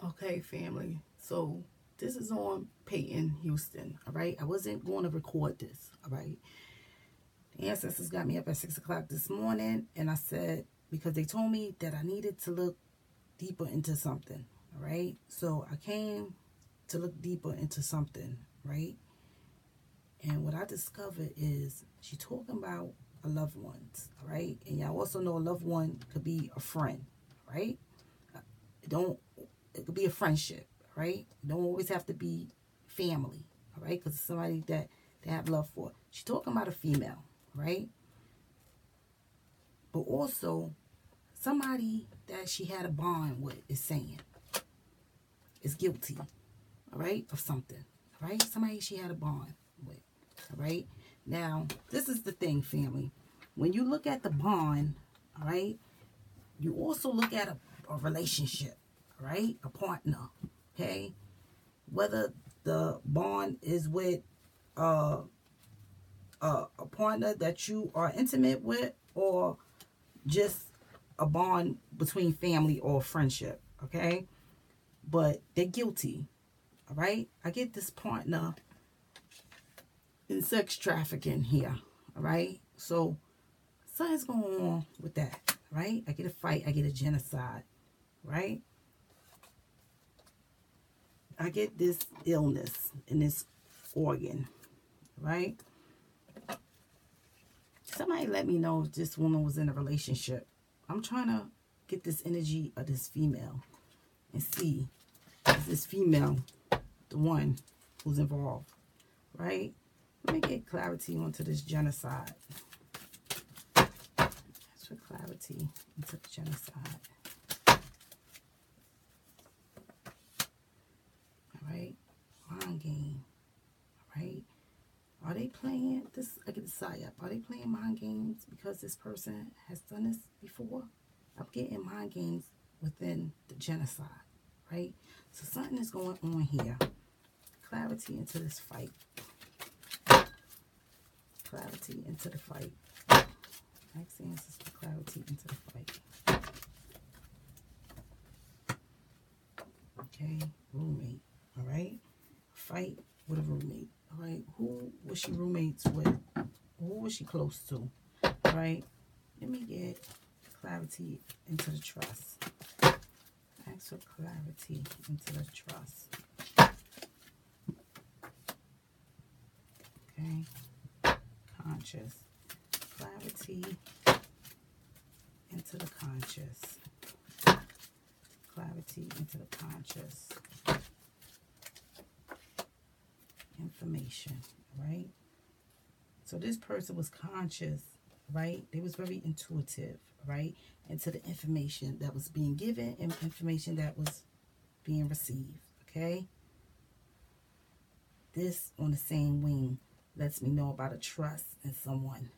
Okay, family. So this is on Paighton Houston. All right. I wasn't going to record this. All right. The ancestors got me up at 6 o'clock this morning, and I said, because they told me that I needed to look deeper into something. All right. So I came to look deeper into something. Right. And what I discovered is she's talking about a loved ones. All right. And y'all also know a loved one could be a friend. Right. It could be a friendship, right? It don't always have to be family, all right? Because it's somebody that they have love for. She's talking about a female, right? But also, somebody that she had a bond with is saying is guilty, all right, of something, all right? Somebody she had a bond with, all right? Now, this is the thing, family. When you look at the bond, all right, you also look at a relationship. Right? A partner, okay? Whether the bond is with a partner that you are intimate with or just a bond between family or friendship, okay? But they're guilty, all right? I get this partner in sex trafficking here, all right? So something's going on with that, right? I get a fight, I get a genocide, right? I get this illness in this organ, right? Somebody let me know if this woman was in a relationship. I'm trying to get this energy of this female and see, is this female the one who's involved, right? Let me get clarity onto this genocide. That's for clarity into the genocide. Right? Mind game. Right? Are they playing this? I get the side up. Are they playing mind games because this person has done this before? I'm getting mind games within the genocide. Right? So something is going on here. Clarity into this fight. Clarity into the fight. Next answer is for clarity into the fight. Okay? Roommate. All right, fight with a roommate. All right, who was she roommates with? Who was she close to? All right, let me get clarity into the trust. Ask for clarity into the trust. Okay, conscious. Clarity into the conscious. Clarity into the conscious. Information, right? So this person was conscious, right? They was very intuitive, right? Into the information that was being given and information that was being received, okay? This on the same wing lets me know about a trust in someone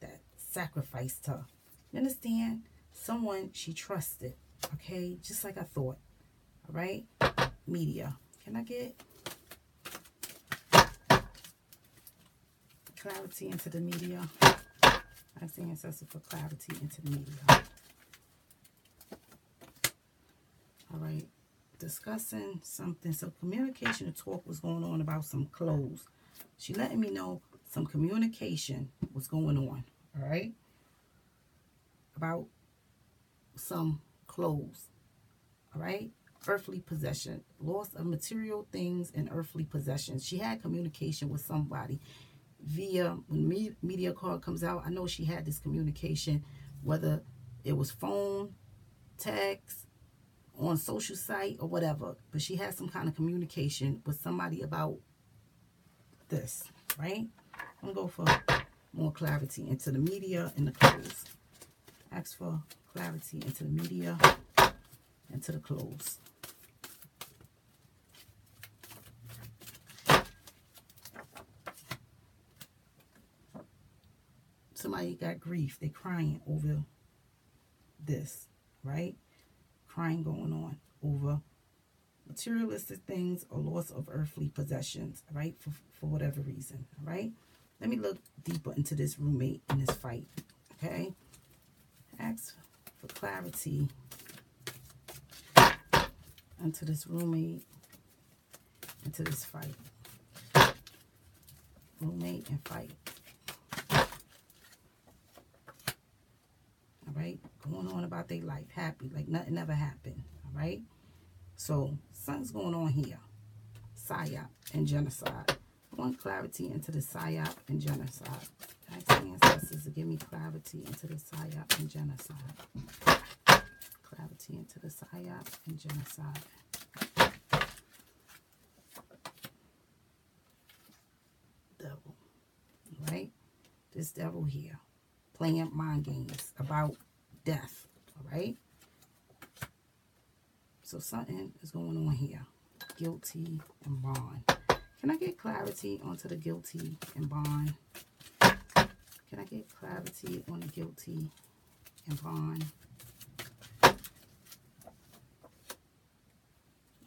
that sacrificed her. You understand? Someone she trusted, okay? Just like I thought, all right? Media. Can I get clarity into the media? I'm saying ancestor for clarity into the media. All right. Discussing something. So communication and talk was going on about some clothes. She letting me know some communication was going on. All right. About some clothes. All right. Earthly possession. Loss of material things and earthly possessions. She had communication with somebody via, when media card comes out, I know she had this communication, whether it was phone, text, on social site or whatever, but she had some kind of communication with somebody about this, right? I'm gonna go for more clarity into the media and the clothes. Ask for clarity into the media and to the clothes. Somebody got grief. They're crying over this, right? Crying going on over materialistic things or loss of earthly possessions, right? For whatever reason, all right? Let me look deeper into this roommate in this fight, okay? Ask for clarity into this roommate, into this fight. Roommate and fight. All right, going on about their life, happy, like nothing ever happened. All right, so something's going on here. Psyop and genocide. I want clarity into the psyop and genocide. Ask the ancestors to give me clarity into the psyop and genocide. Clarity into the psyop and genocide. Devil. All right, this devil here playing mind games about death. All right, so something is going on here. Guilty and bond. Can I get clarity onto the guilty and bond? Can I get clarity on the guilty and bond?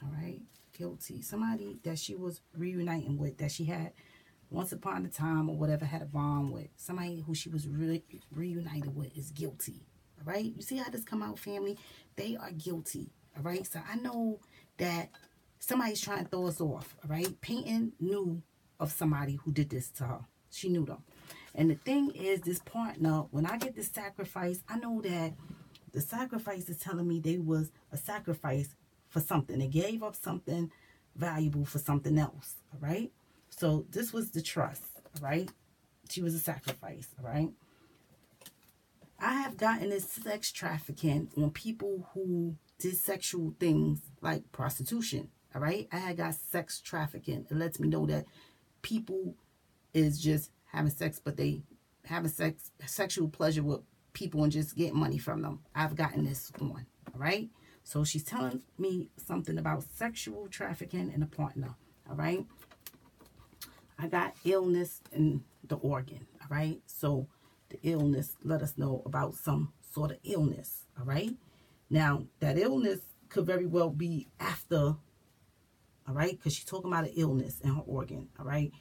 All right, guilty. Somebody that she was reuniting with, that she had once upon a time or whatever, had a bond with. Somebody who she was really reunited with is guilty. All right, you see how this come out, family? They are guilty. All right, so I know that somebody's trying to throw us off. All right, Paighton knew of somebody who did this to her. She knew them. And the thing is, this partner, when I get this sacrifice, I know that the sacrifice is telling me they was a sacrifice for something. They gave up something valuable for something else. All right, so this was the trust. All right, she was a sacrifice. All right, I have gotten this sex trafficking on people who did sexual things like prostitution. All right, I had got sex trafficking. It lets me know that people is just having sex, but they having sexual pleasure with people and just getting money from them. I've gotten this on. All right, so she's telling me something about sexual trafficking in a partner. All right, I got illness in the organ. All right, so the illness let us know about some sort of illness. All right, now that illness could very well be after. All right, because she's talking about an illness in her organ. All right,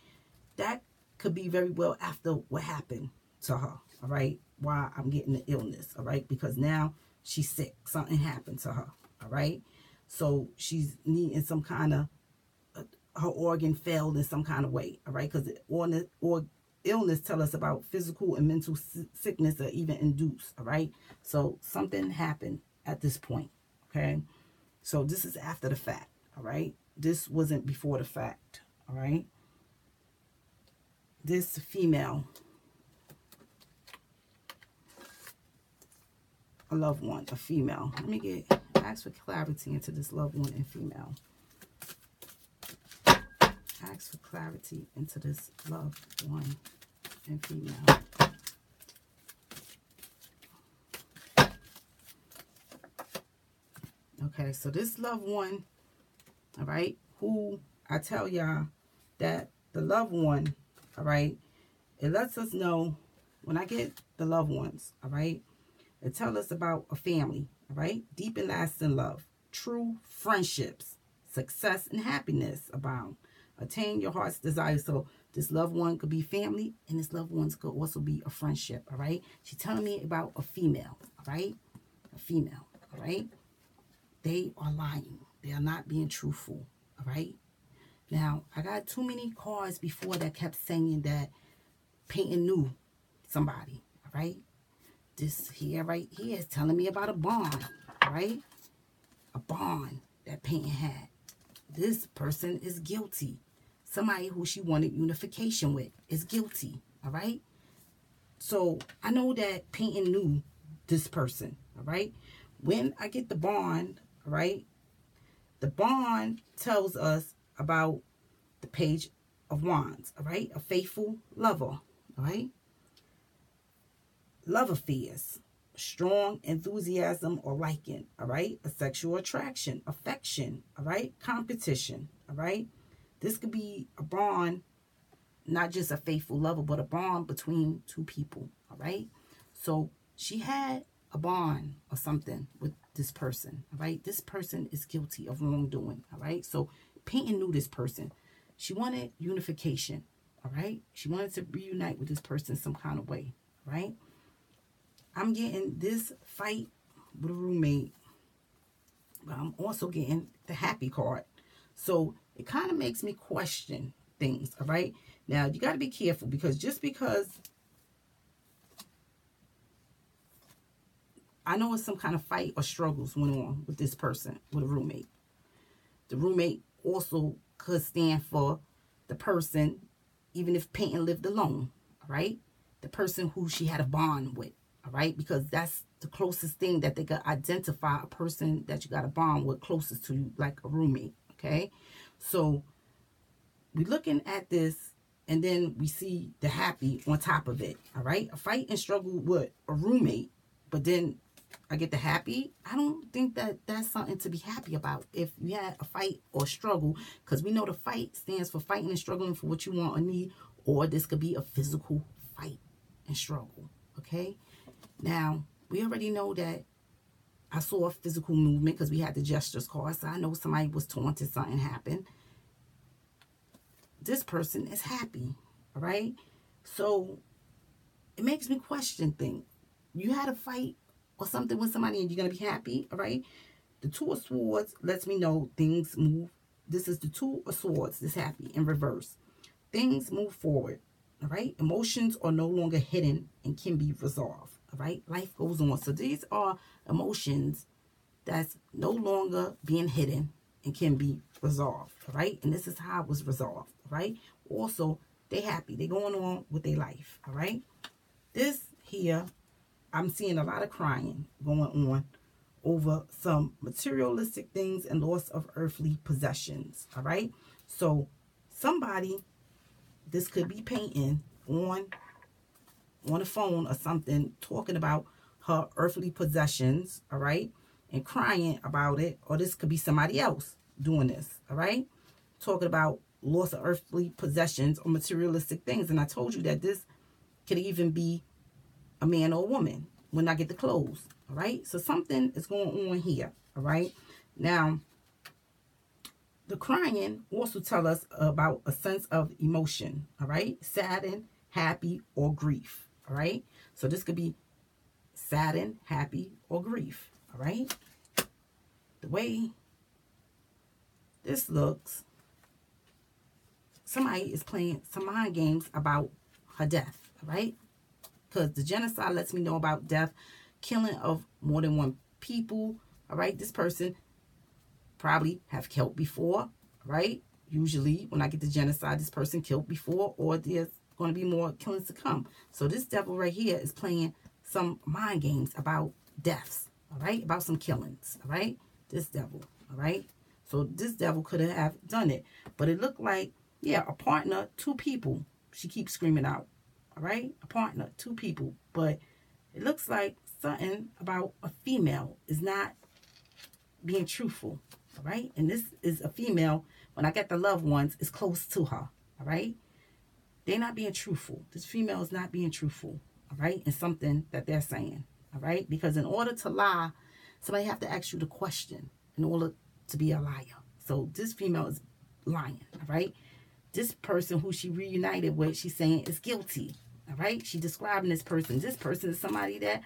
that could be very well after what happened to her. All right, why I'm getting the illness. All right, because now she's sick. Something happened to her. All right, so she's needing some kind of her organ failed in some kind of way. All right, because illness tell us about physical and mental sickness or even induced. All right, so something happened at this point. Okay, so this is after the fact. All right, this wasn't before the fact. All right, this female, a loved one, a female. Let me ask for clarity into this loved one and female. Ask for clarity into this loved one and female. Okay, so this loved one, all right, who I tell y'all that the loved one, all right, it lets us know when I get the loved ones, all right, it tells us about a family, all right, deep and lasting love, true friendships, success and happiness abound. Attain your heart's desire. So this loved one could be family, and this loved one could also be a friendship, all right? She's telling me about a female, all right? A female, all right? They are lying. They are not being truthful, all right? Now, I got too many cards before that kept saying that Paighton knew somebody, all right? This here, right here, is telling me about a bond, all right? A bond that Paighton had. This person is guilty. Somebody who she wanted unification with is guilty, all right? So I know that Paighton knew this person, all right? When I get the bond, all right, the bond tells us about the Page of Wands, all right? A faithful lover, all right? Love affairs, strong enthusiasm or liking, all right? A sexual attraction, affection, all right? Competition, all right? This could be a bond, not just a faithful lover, but a bond between two people, all right? So she had a bond or something with this person, all right? This person is guilty of wrongdoing, all right? So Paighton knew this person. She wanted unification, all right? She wanted to reunite with this person some kind of way, all right? I'm getting this fight with a roommate, But I'm also getting the happy card. So it kind of makes me question things, all right? Now, you got to be careful, because just because I know it's some kind of fight or struggles went on with this person, with a roommate. The roommate also could stand for the person, even if Paighton lived alone, all right? The person who she had a bond with, all right? Because that's the closest thing that they could identify, a person that you got a bond with closest to you, like a roommate, okay? So we're looking at this, and then we see the happy on top of it, all right? A fight and struggle with a roommate, but then I get the happy. I don't think that that's something to be happy about if you had a fight or struggle, because we know the fight stands for fighting and struggling for what you want or need, or this could be a physical fight and struggle, okay? Now, we already know that I saw a physical movement because we had the gestures card, so I know somebody was taunted, something happened. This person is happy, all right? So it makes me question things. You had a fight or something with somebody and you're going to be happy, all right? The Two of Swords lets me know things move. This is the Two of Swords, this happy, in reverse. Things move forward, all right? Emotions are no longer hidden and can be resolved, all right? Life goes on. So these are emotions that's no longer being hidden and can be resolved, all right? And this is how it was resolved, all right? Also, they happy. They going on with their life, all right? This here, I'm seeing a lot of crying going on over some materialistic things and loss of earthly possessions, all right? So somebody, this could be Paighton on a phone or something, talking about her earthly possessions, all right? And crying about it. Or this could be somebody else doing this, all right? Talking about loss of earthly possessions or materialistic things. And I told you that this could even be a man or a woman when I get the clothes, all right? So something is going on here, all right? Now, the crying also tell us about a sense of emotion, all right? Saddened, happy, or grief, all right? So this could be saddened, happy, or grief, all right? The way this looks, somebody is playing some mind games about her death, all right? Because the genocide lets me know about death, killing of more than one people, all right? This person probably have killed before, right? Usually when I get the genocide, this person killed before, or there's going to be more killings to come. So this devil right here is playing some mind games about deaths, all right? About some killings, all right? This devil, all right? So this devil could have done it. But it looked like, yeah, a partner, two people. She keeps screaming out, all right? A partner, two people. But it looks like something about a female is not being truthful, all right? And this is a female, when I get the loved ones, is close to her, all right? They're not being truthful. This female is not being truthful, all right? In something that they're saying, all right? Because in order to lie, somebody have to ask you the question in order to be a liar. So this female is lying, all right? This person who she reunited with, she's saying is guilty, all right? She's describing this person. This person is somebody that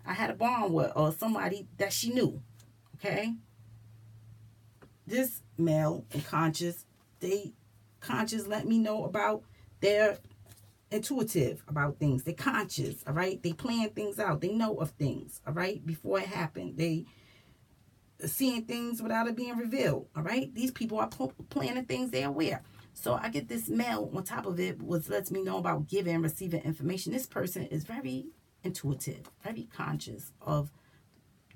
I had a bond with, or somebody that she knew, okay? This male and conscious, they conscious let me know about their intuitive about things. They're conscious, all right? They plan things out. They know of things, all right, before it happened. They seeing things without it being revealed, all right? These people are planning things they're aware. So I get this male on top of it, which lets me know about giving and receiving information. This person is very intuitive, very conscious of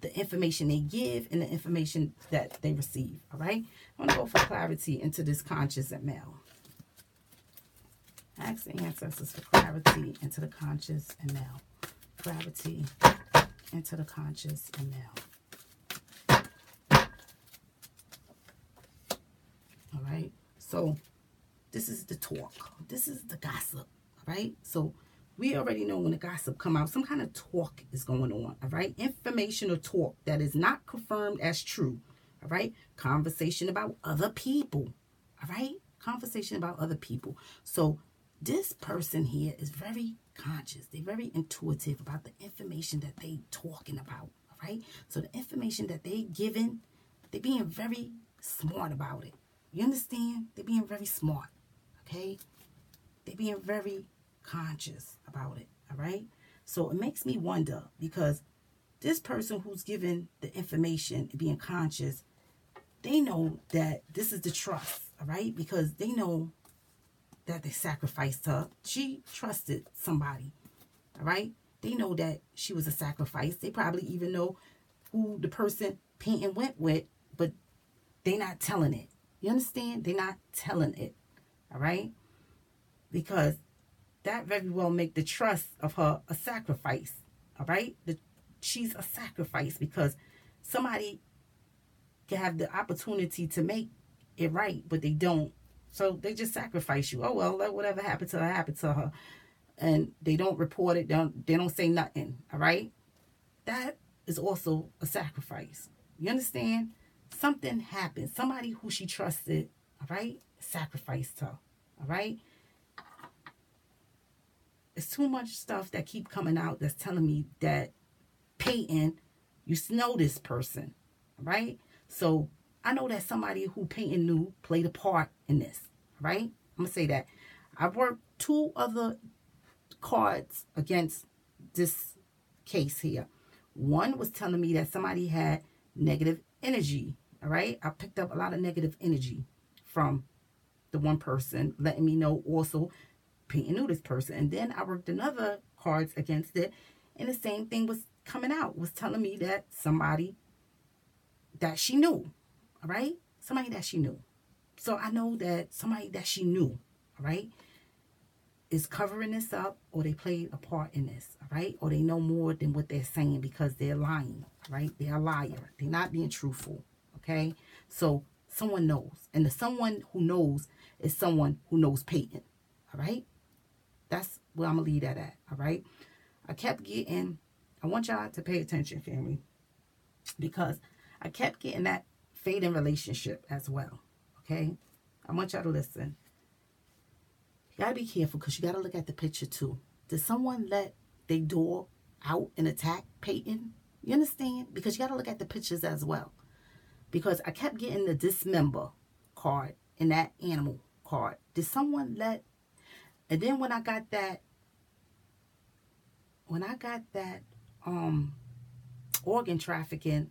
the information they give and the information that they receive, all right? I'm going to go for clarity into this conscious and male. Ask the ancestors for clarity into the conscious and male. Clarity into the conscious and male. All right? So this is the talk. This is the gossip, all right? So we already know when the gossip come out, some kind of talk is going on, all right? Information or talk that is not confirmed as true, all right? Conversation about other people, all right? Conversation about other people. So this person here is very conscious. They're very intuitive about the information that they talking about, all right? So the information that they giving They're being very smart about it. You understand? They're being very smart, okay? They're being very conscious about it, all right? So it makes me wonder, because this person who's giving the information and being conscious, they know that this is the trust, all right? Because they know that they sacrificed her. She trusted somebody, all right? They know that she was a sacrifice. They probably even know who the person Paighton went with, but they're not telling it. You understand? They're not telling it, all right? Because that very well make the trust of her a sacrifice, all right? She's a sacrifice because somebody can have the opportunity to make it right, but they don't. So they just sacrifice you. Oh, well, let whatever happened to her happen to her. And they don't report it. They don't say nothing, all right? That is also a sacrifice. You understand? Something happened. Somebody who she trusted, all right, sacrificed her, all right? It's too much stuff that keep coming out that's telling me that Paighton used to know this person, all right? So I know that somebody who Paighton knew played a part in this, all right? I'm going to say that. I worked 2 other cards against this case here. One was telling me that somebody had negative energy, all right? I picked up a lot of negative energy from the one person, letting me know also Paighton knew this person. And then I worked another cards against it, and the same thing was coming out, was telling me that somebody that she knew, all right? Somebody that she knew. So I know that somebody that she knew, all right, is covering this up, or they played a part in this, all right? Or they know more than what they're saying because they're lying, right? They're a liar. They're not being truthful, okay? So someone knows. And the someone who knows is someone who knows Paighton, all right? That's where I'm going to leave that at, all right? I kept getting, I want y'all to pay attention, family, because I kept getting that fading relationship as well, okay? I want y'all to listen. You got to be careful because you got to look at the picture too. Did someone let their door out and attack Paighton? You understand? Because you got to look at the pictures as well. Because I kept getting the dismember card and that animal card. Did someone let... And then when I got that organ trafficking,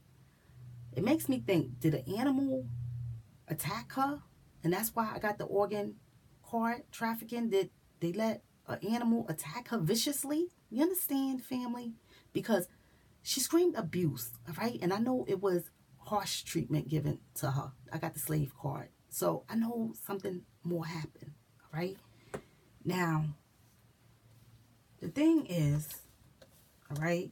it makes me think, did an animal attack her? And that's why I got the organ card trafficking. Did they let an animal attack her viciously? You understand, family? Because she screamed abuse, all right? And I know it was harsh treatment given to her. I got the slave card. So I know something more happened, all right? Now, the thing is, all right,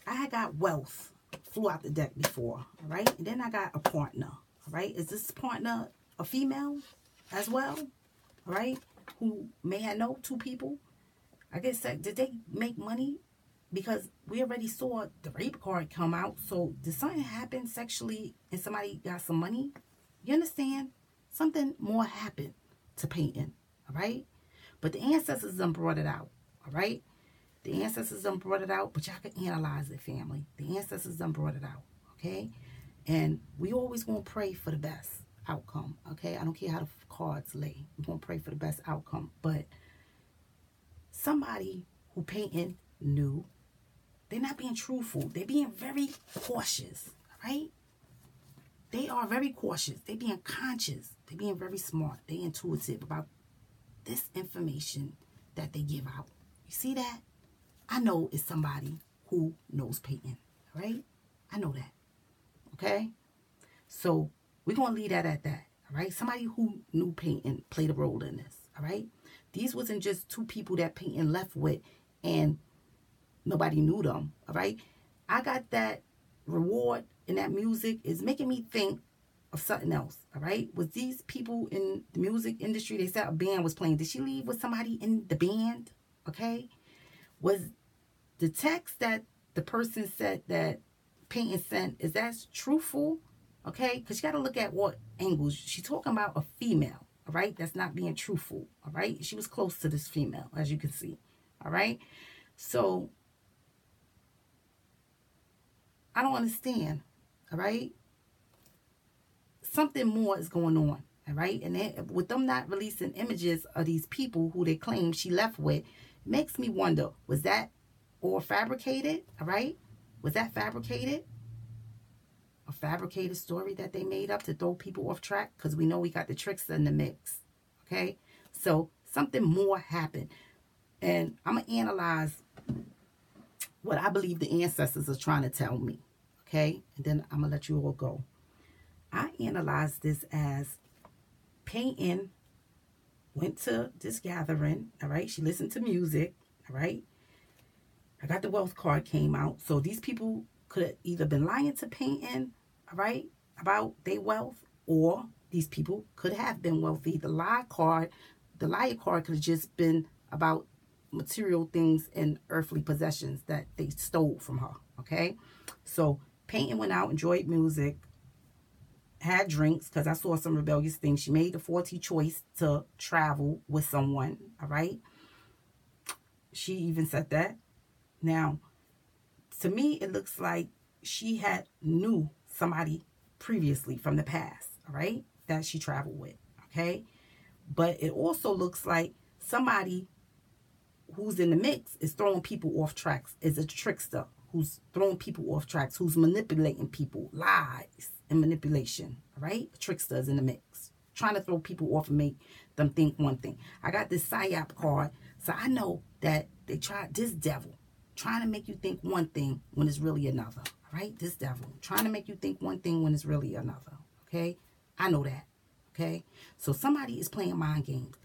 I had got wealth, flew out the deck before, all right? And then I got a partner, all right? Is this partner a female as well, all right? Who may have known 2 people? I guess, did they make money? Because we already saw the rape card come out. So did something happen sexually and somebody got some money? You understand? Something more happened to Paighton, all right? But the ancestors done brought it out, all right? The ancestors done brought it out, but y'all can analyze it, family. The ancestors done brought it out, okay? And we always going to pray for the best outcome, okay? I don't care how the cards lay. We're going to pray for the best outcome. But somebody who Paighton knew, they're not being truthful. They're being very cautious, all right? They are very cautious. They're being conscious. They're being very smart. They're intuitive about this information that they give out. You see that? I know it's somebody who knows Paighton, all right? I know that, okay? So we're going to leave that at that, all right? Somebody who knew Paighton played a role in this, all right? These wasn't just 2 people that Paighton left with and nobody knew them, all right? I got that reward and that music is making me think of something else, all right? Was these people in the music industry, they said a band was playing. Did she leave with somebody in the band, okay? Was the text that the person said that Paighton sent, is that truthful, okay? Because you got to look at what angles. She's talking about a female, all right? That's not being truthful, all right? She was close to this female, as you can see, all right? So I don't understand, all right? Something more is going on, all right? And with them not releasing images of these people who they claim she left with, makes me wonder, was that all fabricated, all right? Was that fabricated? A fabricated story that they made up to throw people off track? Because we know we got the trickster in the mix, okay? So something more happened. And I'm going to analyze what I believe the ancestors are trying to tell me, okay? And then I'm going to let you all go. I analyze this as Paighton went to this gathering, all right? She listened to music, all right? I got the wealth card came out. So these people could have either been lying to Paighton, all right, about their wealth, or these people could have been wealthy. The liar card could have just been about material things and earthly possessions that they stole from her, okay? So Paighton went out, enjoyed music, had drinks, because I saw some rebellious things. She made the faulty choice to travel with someone, all right? She even said that. Now, to me, it looks like she had knew somebody previously from the past, all right, that she traveled with, okay? But it also looks like somebody who's in the mix is throwing people off tracks, is a trickster who's throwing people off tracks, who's manipulating people, lies and manipulation, all right? A trickster is in the mix, trying to throw people off and make them think one thing. I got this psyop card, so I know that they tried this devil, trying to make you think one thing when it's really another, all right? This devil, trying to make you think one thing when it's really another, okay? I know that, okay? So somebody is playing mind games.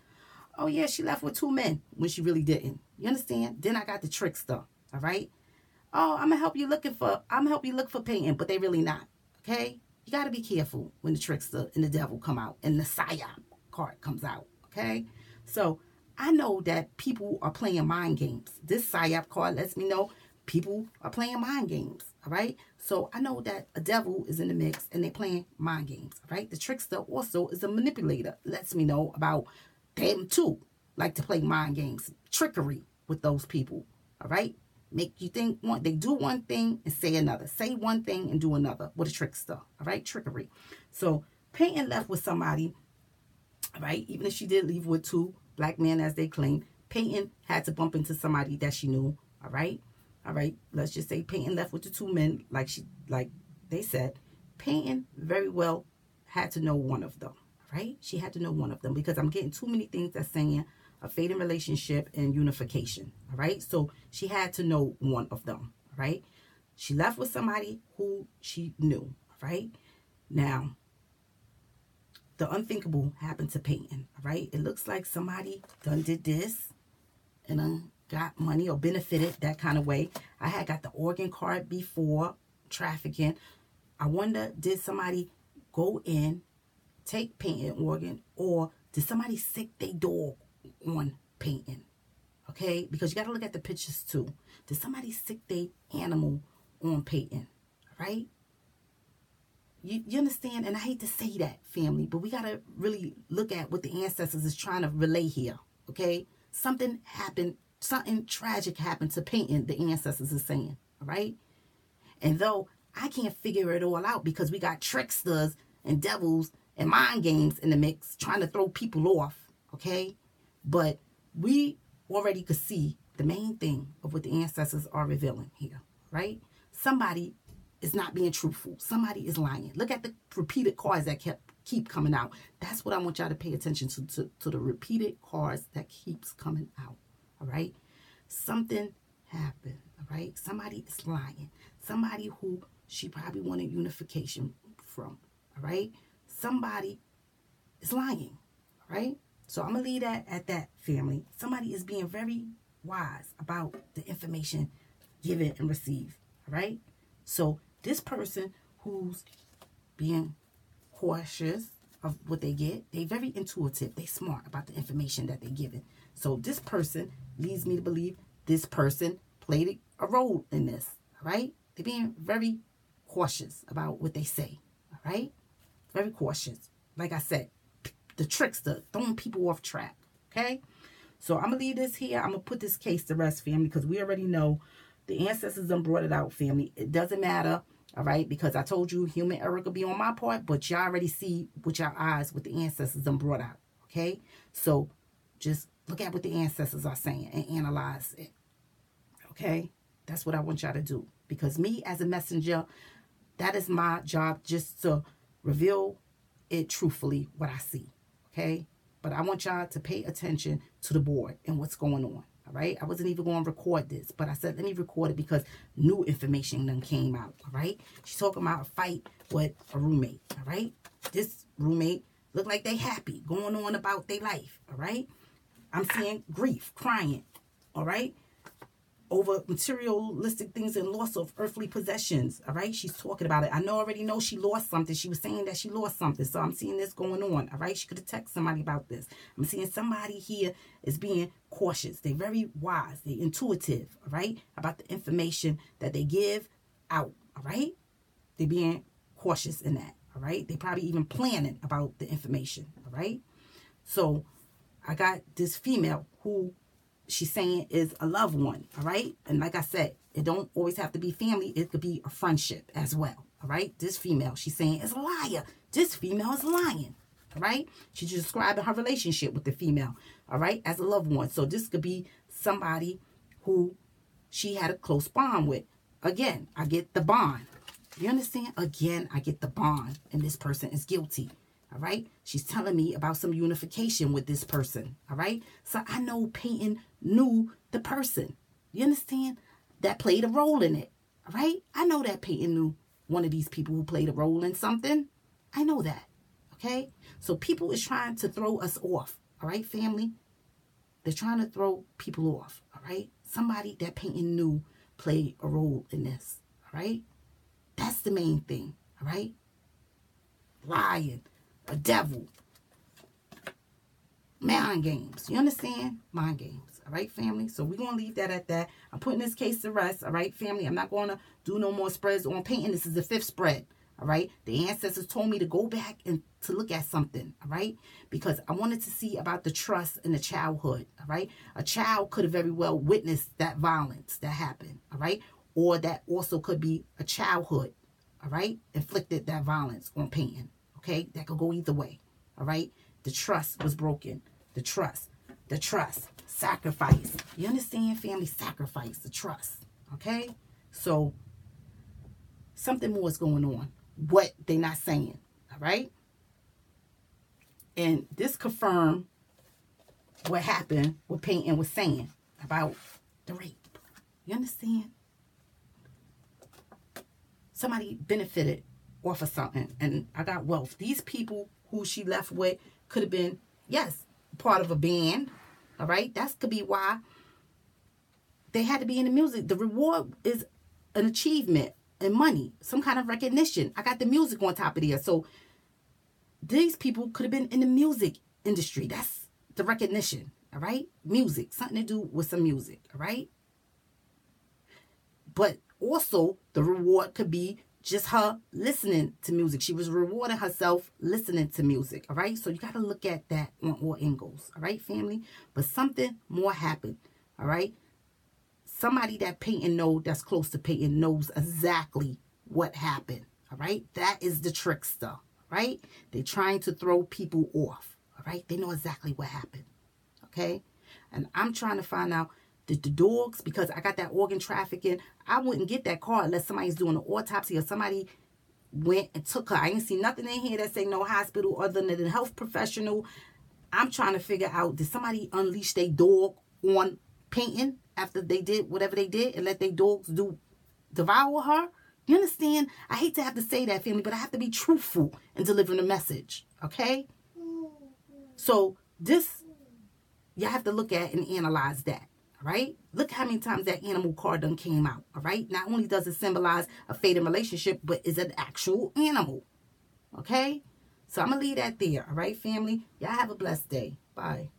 Oh, yeah, she left with 2 men when she really didn't. You understand? Then I got the trickster, all right? Oh, I'm going to help you look for Paighton, but they really not, okay? You got to be careful when the trickster and the devil come out and the psyop card comes out, okay? So I know that people are playing mind games. This psyop card lets me know people are playing mind games, all right? So I know that a devil is in the mix and they're playing mind games, all right? The trickster also is a manipulator. Lets me know about them too like to play mind games, trickery with those people, all right? Make you think one, they do one thing and say another. Say one thing and do another with a trickster, all right? Trickery. So Paighton left with somebody, all right? Even if she did leave with 2 black men as they claim, Paighton had to bump into somebody that she knew, all right? All right, let's just say Paighton left with the 2 men, like they said. Paighton very well had to know one of them, right? She had to know one of them, because I'm getting too many things that's saying a fading relationship and unification, all right? So she had to know one of them, all right? She left with somebody who she knew, all right? Now, the unthinkable happened to Paighton, all right? It looks like somebody done did this and got money or benefited that kind of way. I had got the organ card before, trafficking. I wonder, did somebody go in, take Paighton organ, or did somebody sick their dog on Paighton? Okay, because you got to look at the pictures too. Did somebody sick their animal on Paighton? Right? You understand? And I hate to say that, family, but we got to really look at what the ancestors is trying to relay here. Okay? Something happened. Something tragic happened to Paighton, the ancestors is saying. All right? And though I can't figure it all out, because we got tricksters and devils and mind games in the mix trying to throw people off. Okay? But we already could see the main thing of what the ancestors are revealing here. Right? Somebody is not being truthful. Somebody is lying. Look at the repeated cards that keep coming out. That's what I want y'all to pay attention to the repeated cards that keeps coming out. All right? Something happened. All right? Somebody is lying. Somebody who she probably wanted unification from. All right? Somebody is lying. All right? So I'm going to leave that at that, family. Somebody is being very wise about the information given and received. All right? So this person who's being cautious of what they get, they very intuitive. They smart about the information that they're given. So this person leads me to believe this person played a role in this. All right? They're being very cautious about what they say. All right? Very cautious. Like I said, the trickster, throwing people off track. Okay? So I'm going to leave this here. I'm going to put this case to rest, family, because we already know the ancestors done brought it out, family. It doesn't matter All right, because I told you human error could be on my part, but y'all already see with your eyes what the ancestors done brought out. Okay, so just look at what the ancestors are saying and analyze it. Okay, that's what I want y'all to do, because me as a messenger, that is my job, just to reveal it truthfully what I see. Okay, but I want y'all to pay attention to the board and what's going on. All right, I wasn't even going to record this, but I said let me record it because new information then came out. All right, she's talking about a fight with a roommate. All right, this roommate look like they happy, going on about their life. All right, I'm seeing grief, crying. All right, over materialistic things and loss of earthly possessions. All right, she's talking about it. I already know she lost something. She was saying that she lost something, so I'm seeing this going on. All right, she could have texted somebody about this. I'm seeing somebody here is being cautious. They're very wise. They're intuitive. All right, about the information that they give out. All right, they're being cautious in that. All right, they probably even planning about the information. All right, so I got this female who she's saying is a loved one. All right, and like I said, it don't always have to be family. It could be a friendship as well. All right, this female she's saying is a liar. This female is lying. All right, she's describing her relationship with the female, all right, as a loved one. So this could be somebody who she had a close bond with. Again, I get the bond. You understand? Again, I get the bond, and this person is guilty. All right, she's telling me about some unification with this person. All right, so I know Paighton knew the person. You understand? That played a role in it. All right, I know that Paighton knew one of these people who played a role in something. I know that. Okay, so people is trying to throw us off. All right, family, they're trying to throw people off. All right, somebody that Paighton knew played a role in this. All right, that's the main thing. All right, lying, a devil, mind games. You understand? Mind games. All right, family? So we're going to leave that at that. I'm putting this case to rest. All right, family? I'm not going to do no more spreads on Paighton. This is the 5th spread. All right? The ancestors told me to go back and to look at something. All right? Because I wanted to see about the trust in the childhood. All right? A child could have very well witnessed that violence that happened. All right? Or that also could be a childhood. All right? Inflicted that violence on Paighton. Okay? That could go either way. All right? The trust was broken. The trust. Sacrifice. You understand, family? Sacrifice. The trust. Okay? So, something more is going on. What they're not saying. All right? And this confirmed what happened, what Paighton was saying about the rape. You understand? Somebody benefited off of something, and I got wealth. These people who she left with could have been, yes, part of a band. All right? That could be why they had to be in the music. The reward is an achievement and money, some kind of recognition. I got the music on top of there. So these people could have been in the music industry. That's the recognition. All right? Music. Something to do with some music. All right? But also, the reward could be just her listening to music. She was rewarding herself listening to music. All right? So you got to look at that on all angles. All right, family? But something more happened. All right? Somebody that Paighton knows, that's close to Paighton, knows exactly what happened. All right? That is the trickster. Right? They're trying to throw people off. All right? They know exactly what happened. Okay? And I'm trying to find out, did the dogs, because I got that organ trafficking, I wouldn't get that card unless somebody's doing an autopsy or somebody went and took her. I ain't see nothing in here that say no hospital other than a health professional. I'm trying to figure out, did somebody unleash their dog on Paighton after they did whatever they did and let their dogs devour her? You understand? I hate to have to say that, family, but I have to be truthful in delivering a message. Okay? So this, you have to look at and analyze that. All right? Look how many times that animal card done came out. All right? Not only does it symbolize a fated relationship, but is an actual animal. Okay? So I'm going to leave that there. All right, family? Y'all have a blessed day. Bye.